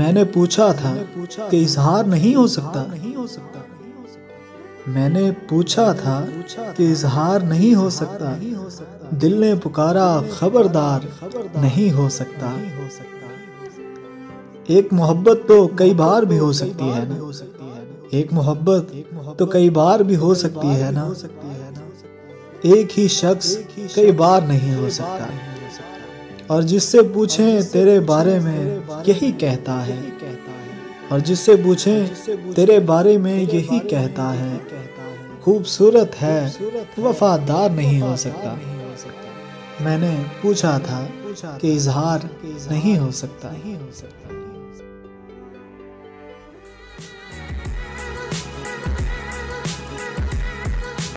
मैंने पूछा था कि इजहार नहीं हो सकता। मैंने पूछा था कि इजहार नहीं हो सकता। दिल ने पुकारा खबरदार नहीं हो सकता। एक मोहब्बत तो कई बार भी हो सकती है ना। एक मोहब्बत तो कई बार भी हो सकती है ना। एक ही शख्स कई बार नहीं हो सकता। और जिससे पूछें तेरे बारे में यही कहता है। और जिससे पूछें तेरे बारे में यही कहता है। खूबसूरत है वफादार नहीं हो सकता। मैंने पूछा था कि इजहार नहीं हो सकता।